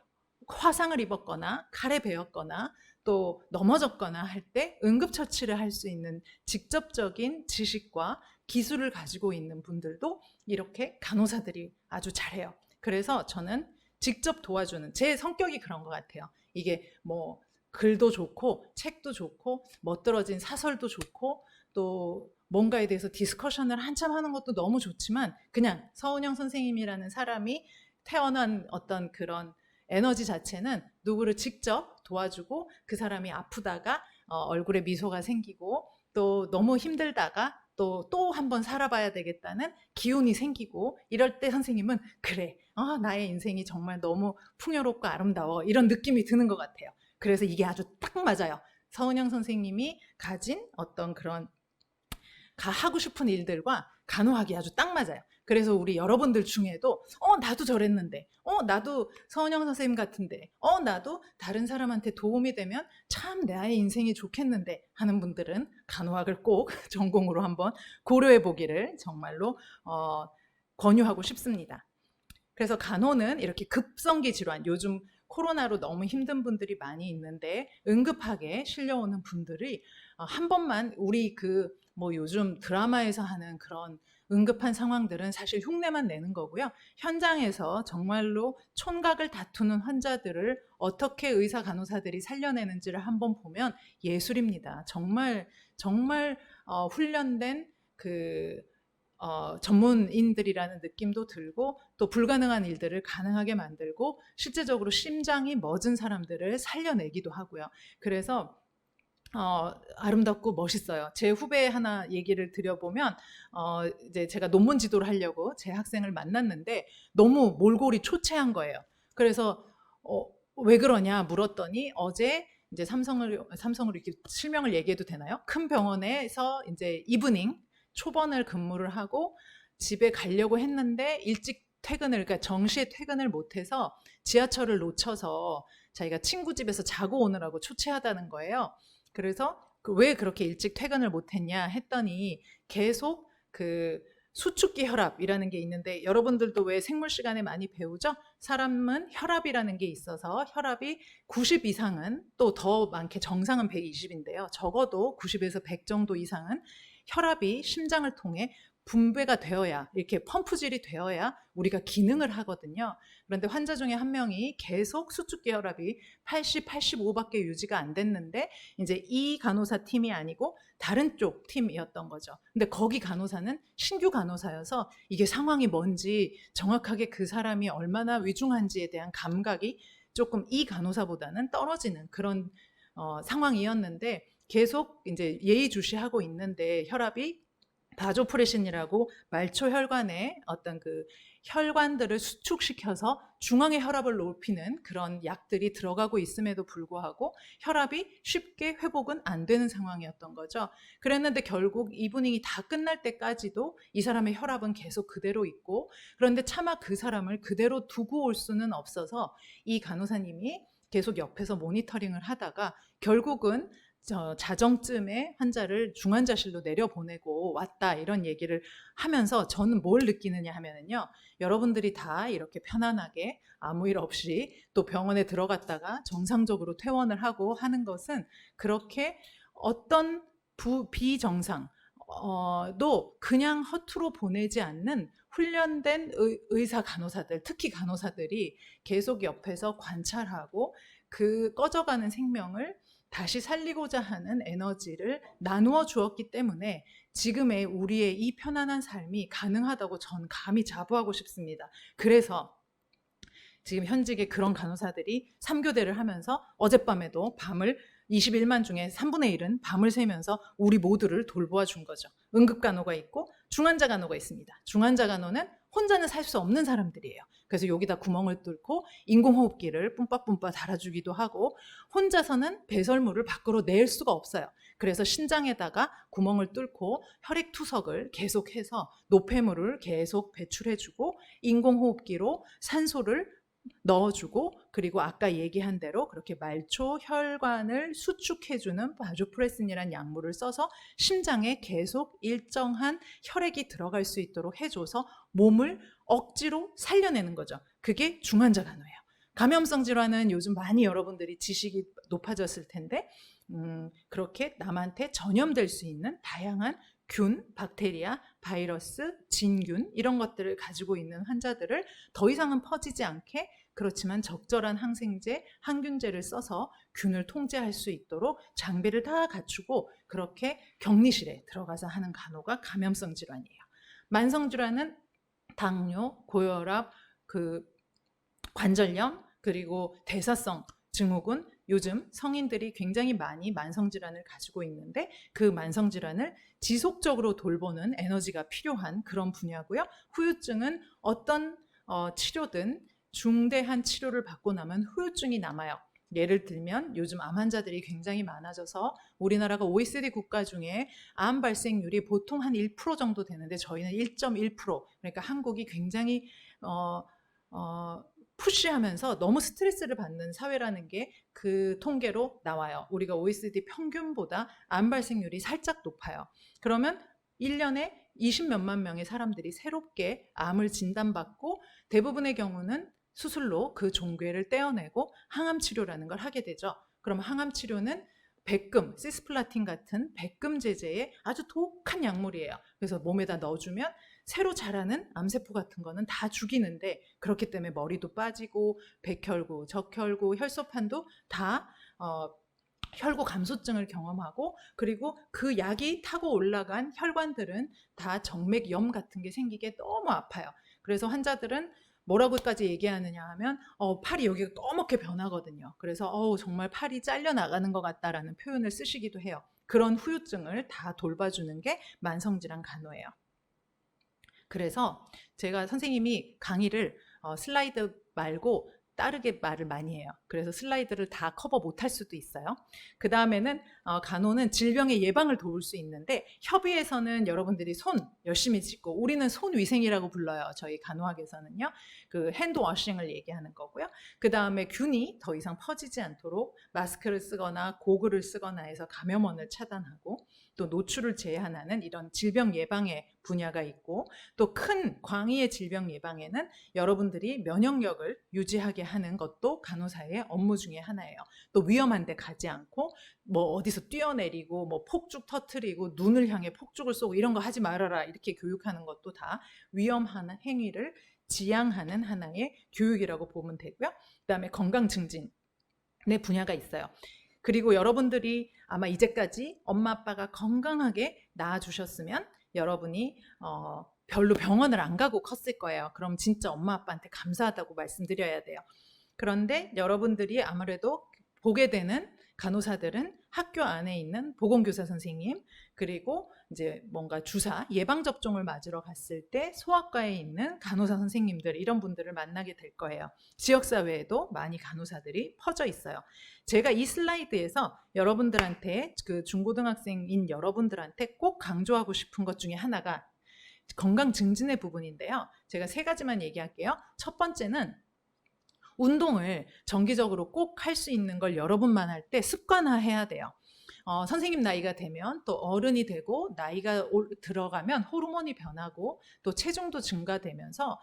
화상을 입었거나 칼에 베었거나 또 넘어졌거나 할 때 응급처치를 할 수 있는 직접적인 지식과 기술을 가지고 있는 분들도 이렇게 간호사들이 아주 잘해요. 그래서 저는 직접 도와주는, 제 성격이 그런 것 같아요. 이게 뭐 글도 좋고 책도 좋고 멋들어진 사설도 좋고 또 뭔가에 대해서 디스커션을 한참 하는 것도 너무 좋지만, 그냥 서은영 선생님이라는 사람이 태어난 어떤 그런 에너지 자체는 누구를 직접 도와주고 그 사람이 아프다가 얼굴에 미소가 생기고, 또 너무 힘들다가 또 한번 살아봐야 되겠다는 기운이 생기고, 이럴 때 선생님은 그래, 나의 인생이 정말 너무 풍요롭고 아름다워, 이런 느낌이 드는 것 같아요. 그래서 이게 아주 딱 맞아요. 서은영 선생님이 가진 어떤 그런 하고 싶은 일들과 간호하기 아주 딱 맞아요. 그래서 우리 여러분들 중에도 나도 저랬는데, 나도 서은영 선생님 같은데, 나도 다른 사람한테 도움이 되면 참 나의 인생이 좋겠는데 하는 분들은 간호학을 꼭 전공으로 한번 고려해 보기를 정말로 권유하고 싶습니다. 그래서 간호는 이렇게 급성기 질환, 요즘 코로나로 너무 힘든 분들이 많이 있는데 응급하게 실려오는 분들이 한 번만, 우리 뭐 요즘 드라마에서 하는 그런 응급한 상황들은 사실 흉내만 내는 거고요. 현장에서 정말로 촌각을 다투는 환자들을 어떻게 의사 간호사들이 살려내는지를 한번 보면 예술입니다. 정말 훈련된 전문인들이라는 느낌도 들고 또 불가능한 일들을 가능하게 만들고 실제적으로 심장이 멎은 사람들을 살려내기도 하고요. 그래서 아름답고 멋있어요. 제 후배 하나 얘기를 드려보면 이제 제가 논문 지도를 하려고 제 학생을 만났는데 너무 몰골이 초췌한 거예요. 그래서 왜 그러냐 물었더니 어제 이제 삼성으로 이렇게 실명을 얘기해도 되나요? 큰 병원에서 이제 이브닝 초번을 근무를 하고 집에 가려고 했는데 일찍 퇴근을, 그러니까 정시에 퇴근을 못해서 지하철을 놓쳐서 자기가 친구 집에서 자고 오느라고 초췌하다는 거예요. 그래서 왜 그렇게 일찍 퇴근을 못했냐 했더니 계속 그 수축기 혈압이라는 게 있는데 여러분들도 왜 생물 시간에 많이 배우죠? 사람은 혈압이라는 게 있어서 혈압이 90 이상은 또 더 많게 정상은 120인데요. 적어도 90에서 100 정도 이상은 혈압이 심장을 통해 분배가 되어야 이렇게 펌프질이 되어야 우리가 기능을 하거든요. 그런데 환자 중에 한 명이 계속 수축기 혈압이 80, 85밖에 유지가 안 됐는데 이제 이 간호사 팀이 아니고 다른 쪽 팀이었던 거죠. 근데 거기 간호사는 신규 간호사여서 이게 상황이 뭔지 정확하게 그 사람이 얼마나 위중한지에 대한 감각이 조금 이 간호사보다는 떨어지는 그런 상황이었는데 계속 이제 예의주시하고 있는데 혈압이 바조프레신이라고 말초 혈관에 어떤 그 혈관들을 수축시켜서 중앙의 혈압을 높이는 그런 약들이 들어가고 있음에도 불구하고 혈압이 쉽게 회복은 안 되는 상황이었던 거죠. 그랬는데 결국 이브닝이 다 끝날 때까지도 이 사람의 혈압은 계속 그대로 있고, 그런데 차마 그 사람을 그대로 두고 올 수는 없어서 이 간호사님이 계속 옆에서 모니터링을 하다가 결국은 자정쯤에 환자를 중환자실로 내려보내고 왔다 이런 얘기를 하면서 저는 뭘 느끼느냐 하면은요, 여러분들이 다 이렇게 편안하게 아무 일 없이 또 병원에 들어갔다가 정상적으로 퇴원을 하고 하는 것은 그렇게 어떤 비정상 도 그냥 허투루 보내지 않는 훈련된 의사 간호사들, 특히 간호사들이 계속 옆에서 관찰하고 그 꺼져가는 생명을 다시 살리고자 하는 에너지를 나누어 주었기 때문에 지금의 우리의 이 편안한 삶이 가능하다고 전 감히 자부하고 싶습니다. 그래서 지금 현직의 그런 간호사들이 3교대를 하면서 어젯밤에도 밤을 21만 중에 3분의 1은 밤을 새면서 우리 모두를 돌보아 준 거죠. 응급간호가 있고 중환자 간호가 있습니다. 중환자 간호는 혼자는 살 수 없는 사람들이에요. 그래서 여기다 구멍을 뚫고 인공호흡기를 뿜빠뿜빠 달아주기도 하고 혼자서는 배설물을 밖으로 낼 수가 없어요. 그래서 신장에다가 구멍을 뚫고 혈액투석을 계속해서 노폐물을 계속 배출해주고 인공호흡기로 산소를 넣어주고 그리고 아까 얘기한 대로 그렇게 말초 혈관을 수축해주는 바조프레신이라는 약물을 써서 심장에 계속 일정한 혈액이 들어갈 수 있도록 해줘서 몸을 억지로 살려내는 거죠. 그게 중환자 간호예요. 감염성 질환은 요즘 많이 여러분들이 지식이 높아졌을 텐데 그렇게 남한테 전염될 수 있는 다양한 균, 박테리아, 바이러스, 진균 이런 것들을 가지고 있는 환자들을 더 이상은 퍼지지 않게 그렇지만 적절한 항생제, 항균제를 써서 균을 통제할 수 있도록 장비를 다 갖추고 그렇게 격리실에 들어가서 하는 간호가 감염성 질환이에요. 만성 질환은 당뇨, 고혈압, 관절염 그리고 대사성 증후군, 요즘 성인들이 굉장히 많이 만성질환을 가지고 있는데 그 만성질환을 지속적으로 돌보는 에너지가 필요한 그런 분야고요. 후유증은 어떤 치료든 중대한 치료를 받고 나면 후유증이 남아요. 예를 들면 요즘 암 환자들이 굉장히 많아져서 우리나라가 OECD 국가 중에 암 발생률이 보통 한 1% 정도 되는데 저희는 1.1%, 그러니까 한국이 굉장히 푸시하면서 너무 스트레스를 받는 사회라는 게 그 통계로 나와요. 우리가 OECD 평균보다 암 발생률이 살짝 높아요. 그러면 1년에 20몇만 명의 사람들이 새롭게 암을 진단받고 대부분의 경우는 수술로 그 종괴를 떼어내고 항암 치료라는 걸 하게 되죠. 그럼 항암 치료는 백금, 시스플라틴 같은 백금 제제의 아주 독한 약물이에요. 그래서 몸에다 넣어주면 새로 자라는 암세포 같은 거는 다 죽이는데 그렇기 때문에 머리도 빠지고 백혈구, 적혈구, 혈소판도 다 혈구 감소증을 경험하고, 그리고 그 약이 타고 올라간 혈관들은 다 정맥염 같은 게 생기게 너무 아파요. 그래서 환자들은 뭐라고까지 얘기하느냐 하면 팔이 여기가 꺼멓게 변하거든요. 그래서 정말 팔이 잘려 나가는 것 같다라는 표현을 쓰시기도 해요. 그런 후유증을 다 돌봐주는 게 만성질환 간호예요. 그래서 제가 선생님이 강의를 슬라이드 말고 따르게 말을 많이 해요. 그래서 슬라이드를 다 커버 못할 수도 있어요. 그 다음에는 간호는 질병의 예방을 도울 수 있는데, 협의에서는 여러분들이 손 열심히 씻고, 우리는 손위생이라고 불러요. 저희 간호학에서는요. 그 핸드워싱을 얘기하는 거고요. 그 다음에 균이 더 이상 퍼지지 않도록 마스크를 쓰거나 고글을 쓰거나 해서 감염원을 차단하고, 또 노출을 제한하는 이런 질병 예방의 분야가 있고, 또 큰 광의의 질병 예방에는 여러분들이 면역력을 유지하게 하는 것도 간호사의 업무 중에 하나예요. 또 위험한 데 가지 않고 뭐 어디서 뛰어내리고 뭐 폭죽 터트리고 눈을 향해 폭죽을 쏘고 이런 거 하지 말아라 이렇게 교육하는 것도 다 위험한 행위를 지양하는 하나의 교육이라고 보면 되고요. 그다음에 건강 증진의 분야가 있어요. 그리고 여러분들이 아마 이제까지 엄마 아빠가 건강하게 낳아주셨으면 여러분이 별로 병원을 안 가고 컸을 거예요. 그럼 진짜 엄마 아빠한테 감사하다고 말씀드려야 돼요. 그런데 여러분들이 아무래도 보게 되는 간호사들은 학교 안에 있는 보건교사 선생님, 그리고 이제 뭔가 주사, 예방접종을 맞으러 갔을 때 소아과에 있는 간호사 선생님들, 이런 분들을 만나게 될 거예요. 지역사회에도 많이 간호사들이 퍼져 있어요. 제가 이 슬라이드에서 여러분들한테, 그 중고등학생인 여러분들한테 꼭 강조하고 싶은 것 중에 하나가 건강 증진의 부분인데요. 제가 3가지만 얘기할게요. 첫 번째는 운동을 정기적으로 꼭 할 수 있는 걸 여러분만 할 때 습관화해야 돼요. 선생님 나이가 되면, 또 어른이 되고 나이가 들어가면 호르몬이 변하고 또 체중도 증가되면서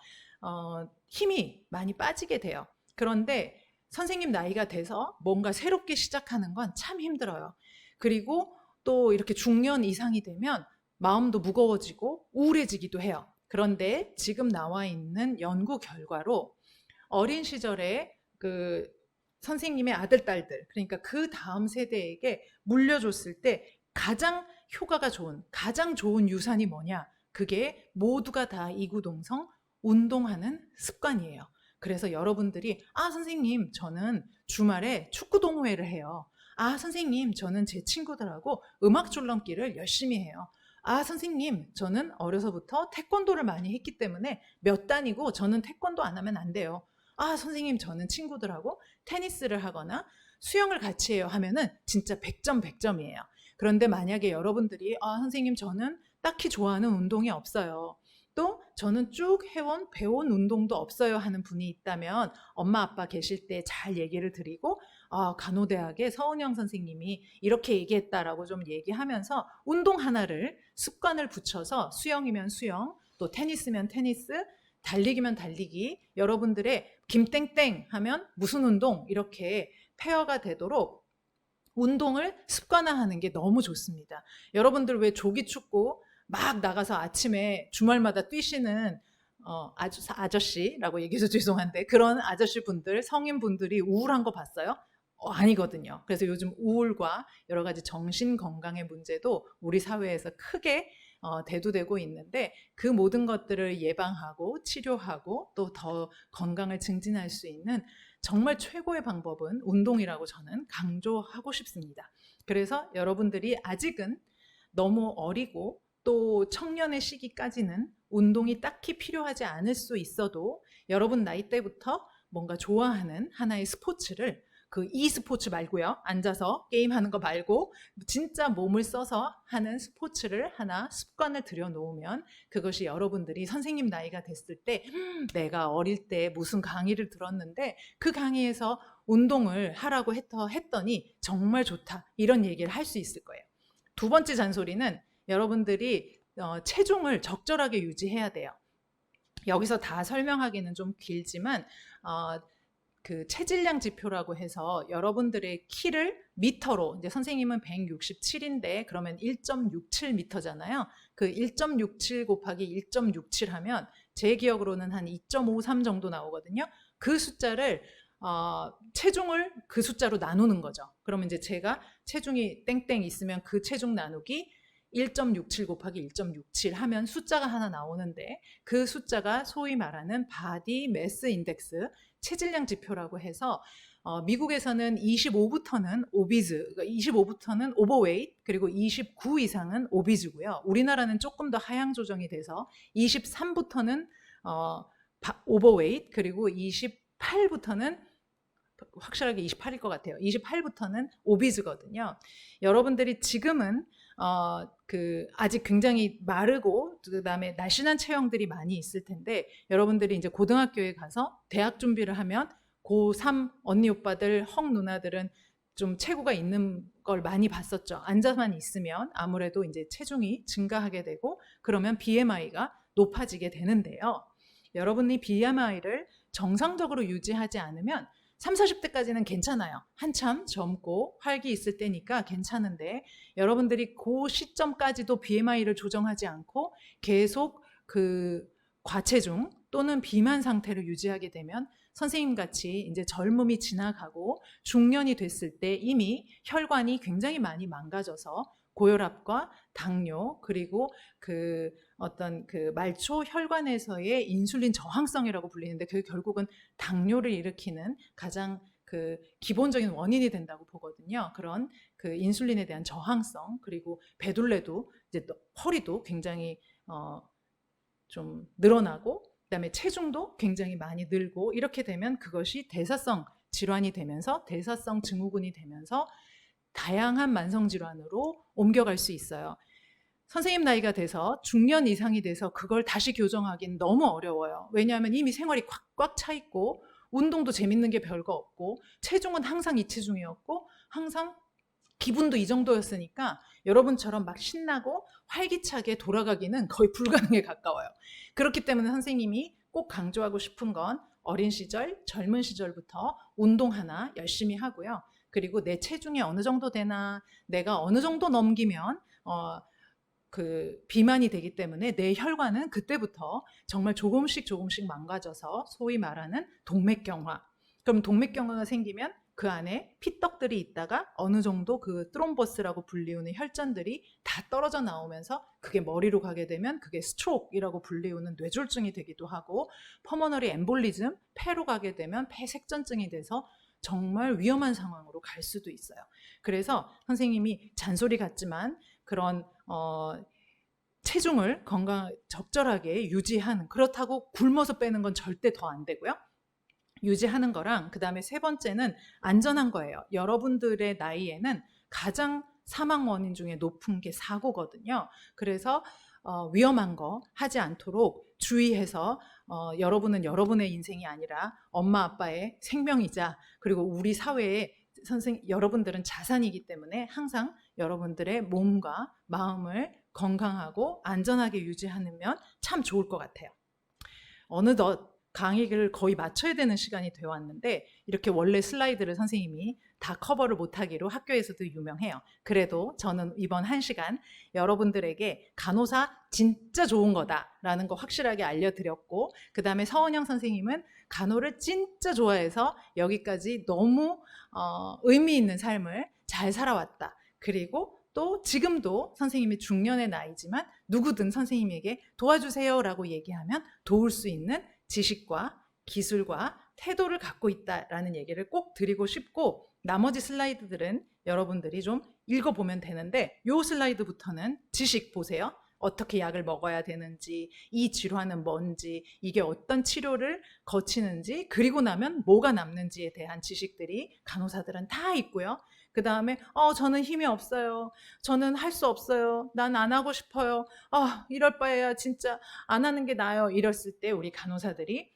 힘이 많이 빠지게 돼요. 그런데 선생님 나이가 돼서 뭔가 새롭게 시작하는 건 참 힘들어요. 그리고 또 이렇게 중년 이상이 되면 마음도 무거워지고 우울해지기도 해요. 그런데 지금 나와 있는 연구 결과로 어린 시절에 그 선생님의 아들, 딸들, 그러니까 그 다음 세대에게 물려줬을 때 가장 효과가 좋은, 가장 좋은 유산이 뭐냐? 그게 모두가 다 이구동성 운동하는 습관이에요. 그래서 여러분들이 선생님 저는 주말에 축구 동호회를 해요. 선생님 저는 제 친구들하고 음악 줄넘기를 열심히 해요. 선생님 저는 어려서부터 태권도를 많이 했기 때문에 몇 단이고 저는 태권도 안 하면 안 돼요. 선생님 저는 친구들하고 테니스를 하거나 수영을 같이 해요 하면은 진짜 100점 100점이에요. 그런데 만약에 여러분들이 선생님 저는 딱히 좋아하는 운동이 없어요. 또 저는 쭉 배운 운동도 없어요 하는 분이 있다면 엄마 아빠 계실 때 잘 얘기를 드리고 간호대학의 서은영 선생님이 이렇게 얘기했다라고 좀 얘기하면서 운동 하나를 습관을 붙여서 수영이면 수영, 또 테니스면 테니스, 달리기면 달리기, 여러분들의 김땡땡 하면 무슨 운동, 이렇게 페어가 되도록 운동을 습관화하는 게 너무 좋습니다. 여러분들 왜 조기축구 막 나가서 아침에 주말마다 뛰시는 아저씨라고 얘기해서 죄송한데 그런 아저씨분들, 성인분들이 우울한 거 봤어요? 아니거든요. 그래서 요즘 우울과 여러 가지 정신 건강의 문제도 우리 사회에서 크게 대두되고 있는데, 그 모든 것들을 예방하고 치료하고 또 더 건강을 증진할 수 있는 정말 최고의 방법은 운동이라고 저는 강조하고 싶습니다. 그래서 여러분들이 아직은 너무 어리고 또 청년의 시기까지는 운동이 딱히 필요하지 않을 수 있어도 여러분 나이 때부터 뭔가 좋아하는 하나의 스포츠를, 그 e스포츠 말고요, 앉아서 게임하는 거 말고 진짜 몸을 써서 하는 스포츠를 하나 습관을 들여놓으면 그것이 여러분들이 선생님 나이가 됐을 때 내가 어릴 때 무슨 강의를 들었는데 그 강의에서 운동을 하라고 했더니 정말 좋다, 이런 얘기를 할 수 있을 거예요. 두 번째 잔소리는 여러분들이 체중을 적절하게 유지해야 돼요. 여기서 다 설명하기는 좀 길지만 그 체질량 지표라고 해서 여러분들의 키를 미터로, 이제 선생님은 167인데 그러면 1.67m잖아요. 그 1.67 곱하기 1.67 하면 제 기억으로는 한 2.53 정도 나오거든요. 그 숫자를 체중을 그 숫자로 나누는 거죠. 그러면 이제 제가 체중이 땡땡 있으면 그 체중 나누기 1.67 곱하기 1.67 하면 숫자가 하나 나오는데 그 숫자가 소위 말하는 바디 매스 인덱스 체질량 지표라고 해서 미국에서는 25부터는 오비즈, 그러니까 25부터는 오버웨이트, 그리고 29 이상은 오비즈고요. 우리나라는 조금 더 하향 조정이 돼서 23부터는 오버웨이트, 그리고 28부터는 확실하게 28일 것 같아요. 28부터는 오비즈거든요. 여러분들이 지금은 아직 굉장히 마르고 그다음에 날씬한 체형들이 많이 있을 텐데 여러분들이 이제 고등학교에 가서 대학 준비를 하면 고3 언니 오빠들, 헉 누나들은 좀 체구가 있는 걸 많이 봤었죠. 앉아만 있으면 아무래도 이제 체중이 증가하게 되고 그러면 BMI가 높아지게 되는데요. 여러분이 BMI를 정상적으로 유지하지 않으면 30, 40대까지는 괜찮아요. 한참 젊고 활기 있을 때니까 괜찮은데 여러분들이 그 시점까지도 BMI를 조정하지 않고 계속 그 과체중 또는 비만 상태를 유지하게 되면 선생님 같이 이제 젊음이 지나가고 중년이 됐을 때 이미 혈관이 굉장히 많이 망가져서 고혈압과 당뇨 그리고 그 어떤 그 말초 혈관에서의 인슐린 저항성이라고 불리는데 그게 결국은 당뇨를 일으키는 가장 그 기본적인 원인이 된다고 보거든요. 그런 그 인슐린에 대한 저항성 그리고 배둘레도 이제 허리도 굉장히 좀 늘어나고 그다음에 체중도 굉장히 많이 늘고 이렇게 되면 그것이 대사성 질환이 되면서 대사성 증후군이 되면서 다양한 만성질환으로 옮겨갈 수 있어요. 선생님 나이가 돼서 중년 이상이 돼서 그걸 다시 교정하기는 너무 어려워요. 왜냐하면 이미 생활이 꽉꽉 차 있고 운동도 재밌는 게 별거 없고 체중은 항상 이 체중이었고 항상 기분도 이 정도였으니까 여러분처럼 막 신나고 활기차게 돌아가기는 거의 불가능에 가까워요. 그렇기 때문에 선생님이 꼭 강조하고 싶은 건 어린 시절, 젊은 시절부터 운동 하나 열심히 하고요. 그리고 내 체중이 어느 정도 되나 내가 어느 정도 넘기면 그 비만이 되기 때문에 내 혈관은 그때부터 정말 조금씩 망가져서 소위 말하는 동맥경화. 그럼 동맥경화가 생기면 그 안에 피떡들이 있다가 어느 정도 그 트롬보스라고 불리우는 혈전들이 다 떨어져 나오면서 그게 머리로 가게 되면 그게 스트로크이라고 불리우는 뇌졸중이 되기도 하고 퍼머너리 엠볼리즘, 폐로 가게 되면 폐색전증이 돼서 정말 위험한 상황으로 갈 수도 있어요. 그래서 선생님이 잔소리 같지만 그런 체중을 적절하게 유지하는 그렇다고 굶어서 빼는 건 절대 더 안 되고요. 유지하는 거랑 그 다음에 세 번째는 안전한 거예요. 여러분들의 나이에는 가장 사망 원인 중에 높은 게 사고거든요. 그래서 위험한 거 하지 않도록 주의해서 여러분은 여러분의 인생이 아니라 엄마 아빠의 생명이자 그리고 우리 사회의 여러분들은 자산이기 때문에 항상 여러분들의 몸과 마음을 건강하고 안전하게 유지하면 참 좋을 것 같아요. 어느덧 강의를 거의 마쳐야 되는 시간이 되어 왔는데 이렇게 원래 슬라이드를 선생님이 다 커버를 못하기로 학교에서도 유명해요. 그래도 저는 이번 1시간 여러분들에게 간호사 진짜 좋은 거다라는 거 확실하게 알려드렸고 그 다음에 서은영 선생님은 간호를 진짜 좋아해서 여기까지 너무 의미 있는 삶을 잘 살아왔다. 그리고 또 지금도 선생님이 중년의 나이지만 누구든 선생님에게 도와주세요 라고 얘기하면 도울 수 있는 지식과 기술과 태도를 갖고 있다라는 얘기를 꼭 드리고 싶고 나머지 슬라이드들은 여러분들이 좀 읽어보면 되는데 이 슬라이드부터는 지식 보세요. 어떻게 약을 먹어야 되는지, 이 질환은 뭔지, 이게 어떤 치료를 거치는지, 그리고 나면 뭐가 남는지에 대한 지식들이 간호사들은 다 있고요. 그 다음에 저는 힘이 없어요. 저는 할 수 없어요. 난 안 하고 싶어요. 이럴 바에야 진짜 안 하는 게 나아요. 이랬을 때 우리 간호사들이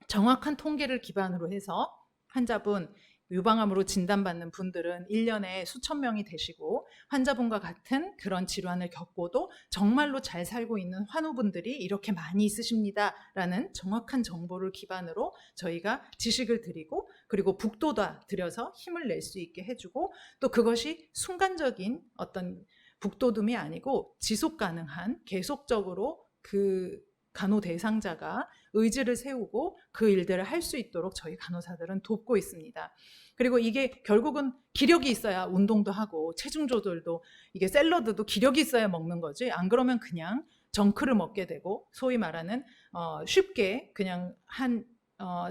정확한 통계를 기반으로 해서 환자분 유방암으로 진단받는 분들은 1년에 수천 명이 되시고 환자분과 같은 그런 질환을 겪고도 정말로 잘 살고 있는 환우분들이 이렇게 많이 있으십니다 라는 정확한 정보를 기반으로 저희가 지식을 드리고 그리고 북돋아 드려서 힘을 낼 수 있게 해주고 또 그것이 순간적인 어떤 북돋움이 아니고 지속 가능한 계속적으로 그 간호 대상자가 의지를 세우고 그 일들을 할 수 있도록 저희 간호사들은 돕고 있습니다. 그리고 이게 결국은 기력이 있어야 운동도 하고 체중 조절도, 이게 샐러드도 기력이 있어야 먹는 거지. 안 그러면 그냥 정크를 먹게 되고, 소위 말하는 쉽게 그냥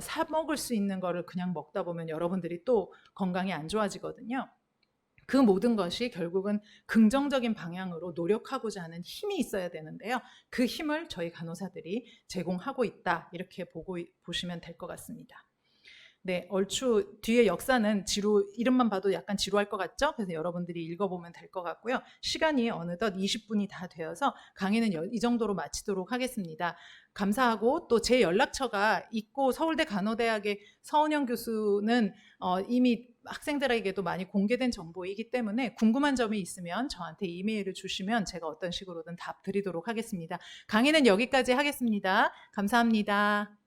사 먹을 수 있는 거를 그냥 먹다 보면 여러분들이 또 건강이 안 좋아지거든요. 그 모든 것이 결국은 긍정적인 방향으로 노력하고자 하는 힘이 있어야 되는데요. 그 힘을 저희 간호사들이 제공하고 있다, 이렇게 보시면 될 것 같습니다. 네, 얼추 뒤에 역사는 이름만 봐도 약간 지루할 것 같죠? 그래서 여러분들이 읽어보면 될 것 같고요. 시간이 어느덧 20분이 다 되어서 강의는 이 정도로 마치도록 하겠습니다. 감사하고, 또 제 연락처가 있고, 서울대 간호대학의 서은영 교수는 이미 학생들에게도 많이 공개된 정보이기 때문에 궁금한 점이 있으면 저한테 이메일을 주시면 제가 어떤 식으로든 답 드리도록 하겠습니다. 강의는 여기까지 하겠습니다. 감사합니다.